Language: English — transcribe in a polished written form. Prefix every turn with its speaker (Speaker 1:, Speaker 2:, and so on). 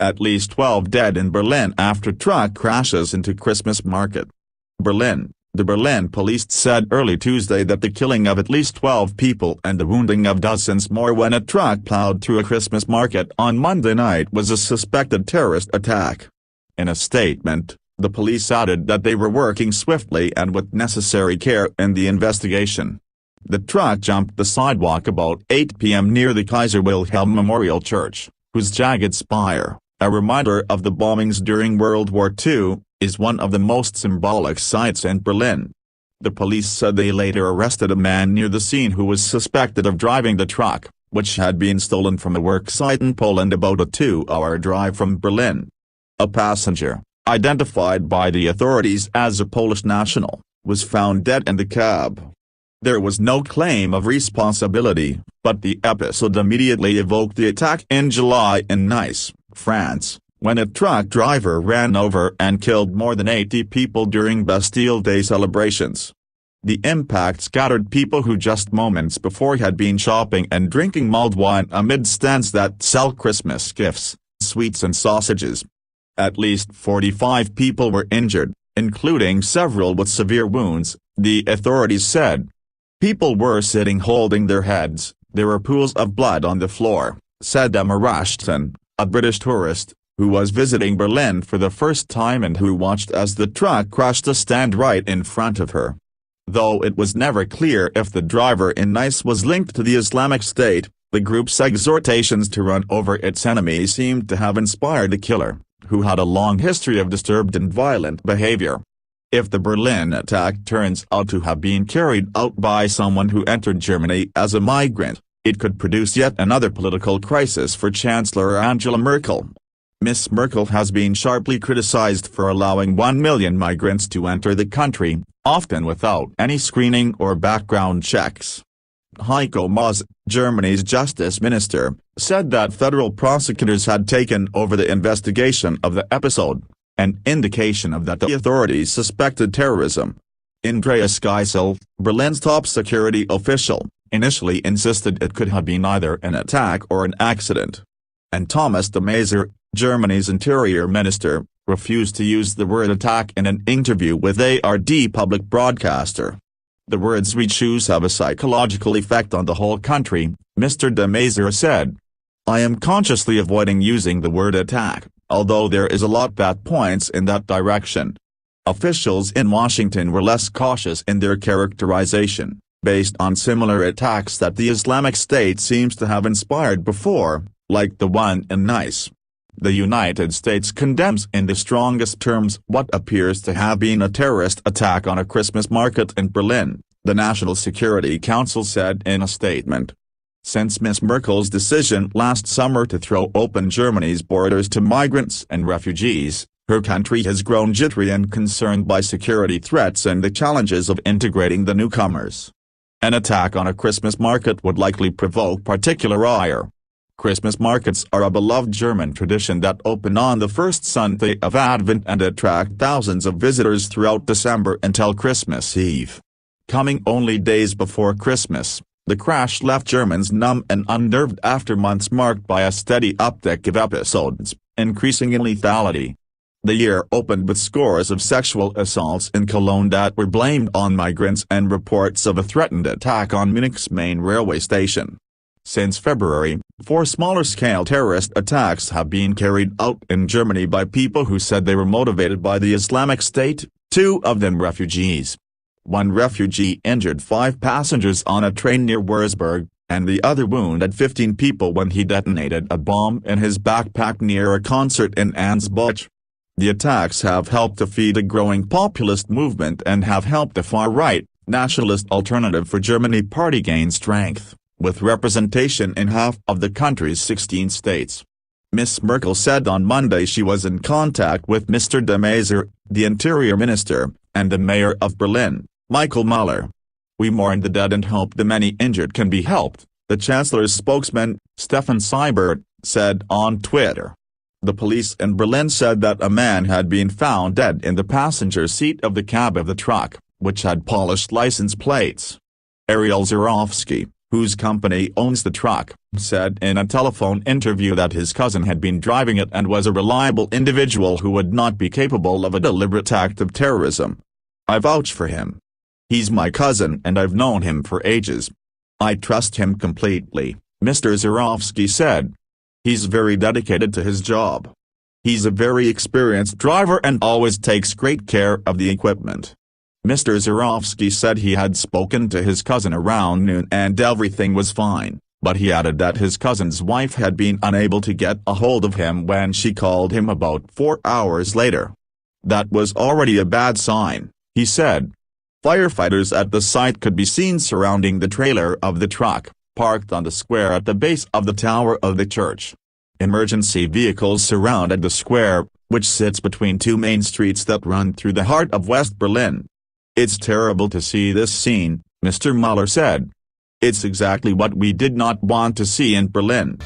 Speaker 1: At least 12 dead in Berlin after truck crashes into Christmas market. Berlin. The Berlin police said early Tuesday that the killing of at least 12 people and the wounding of dozens more when a truck plowed through a Christmas market on Monday night was a suspected terrorist attack. In a statement, the police added that they were working swiftly and with necessary care in the investigation. The truck jumped the sidewalk about 8 p.m. near the Kaiser Wilhelm Memorial Church, whose jagged spire, a reminder of the bombings during World War II, is one of the most symbolic sites in Berlin. The police said they later arrested a man near the scene who was suspected of driving the truck, which had been stolen from a work site in Poland about a 2-hour drive from Berlin. A passenger, identified by the authorities as a Polish national, was found dead in the cab. There was no claim of responsibility, but the episode immediately evoked the attack in July in Nice, France, when a truck driver ran over and killed more than 80 people during Bastille Day celebrations. The impact scattered people who just moments before had been shopping and drinking mulled wine amid stands that sell Christmas gifts, sweets and sausages. At least 45 people were injured, including several with severe wounds, the authorities said. People were sitting holding their heads. There were pools of blood on the floor, said Emma Rushton, a British tourist, who was visiting Berlin for the first time and who watched as the truck crashed a stand right in front of her. Though it was never clear if the driver in Nice was linked to the Islamic State, the group's exhortations to run over its enemies seemed to have inspired the killer, who had a long history of disturbed and violent behavior. If the Berlin attack turns out to have been carried out by someone who entered Germany as a migrant, it could produce yet another political crisis for Chancellor Angela Merkel. Ms. Merkel has been sharply criticized for allowing 1 million migrants to enter the country, often without any screening or background checks. Heiko Maas, Germany's justice minister, said that federal prosecutors had taken over the investigation of the episode, an indication of that the authorities suspected terrorism. Andreas Geisel, Berlin's top security official, initially insisted it could have been either an attack or an accident. And Thomas de Maizière, Germany's interior minister, refused to use the word attack in an interview with ARD public broadcaster. The words we choose have a psychological effect on the whole country, Mr. de Maizière said. I am consciously avoiding using the word attack, although there is a lot that points in that direction. Officials in Washington were less cautious in their characterization, based on similar attacks that the Islamic State seems to have inspired before, like the one in Nice. The United States condemns in the strongest terms what appears to have been a terrorist attack on a Christmas market in Berlin, the National Security Council said in a statement. Since Ms. Merkel's decision last summer to throw open Germany's borders to migrants and refugees, her country has grown jittery and concerned by security threats and the challenges of integrating the newcomers. An attack on a Christmas market would likely provoke particular ire. Christmas markets are a beloved German tradition that open on the first Sunday of Advent and attract thousands of visitors throughout December until Christmas Eve. Coming only days before Christmas, the crash left Germans numb and unnerved after months marked by a steady uptick of episodes, increasing in lethality. The year opened with scores of sexual assaults in Cologne that were blamed on migrants and reports of a threatened attack on Munich's main railway station. Since February, 4 smaller-scale terrorist attacks have been carried out in Germany by people who said they were motivated by the Islamic State, 2 of them refugees. One refugee injured 5 passengers on a train near Wurzburg, and the other wounded 15 people when he detonated a bomb in his backpack near a concert in Ansbach. The attacks have helped to feed a growing populist movement and have helped the far-right, nationalist Alternative for Germany party gain strength, with representation in half of the country's 16 states. Ms. Merkel said on Monday she was in contact with Mr. de Maizière, the interior minister, and the mayor of Berlin, Michael Müller. We mourn the dead and hope the many injured can be helped, the chancellor's spokesman, Stefan Seibert, said on Twitter. The police in Berlin said that a man had been found dead in the passenger seat of the cab of the truck, which had polished license plates. Ariel Zurofsky, whose company owns the truck, said in a telephone interview that his cousin had been driving it and was a reliable individual who would not be capable of a deliberate act of terrorism. "I vouch for him. He's my cousin and I've known him for ages. I trust him completely," Mr. Zurovsky said. "He's very dedicated to his job. He's a very experienced driver and always takes great care of the equipment." Mr. Zurovsky said he had spoken to his cousin around noon and everything was fine, but he added that his cousin's wife had been unable to get a hold of him when she called him about 4 hours later. "That was already a bad sign," he said. Firefighters at the site could be seen surrounding the trailer of the truck, parked on the square at the base of the tower of the church. Emergency vehicles surrounded the square, which sits between two main streets that run through the heart of West Berlin. "It's terrible to see this scene," Mr. Mueller said. "It's exactly what we did not want to see in Berlin."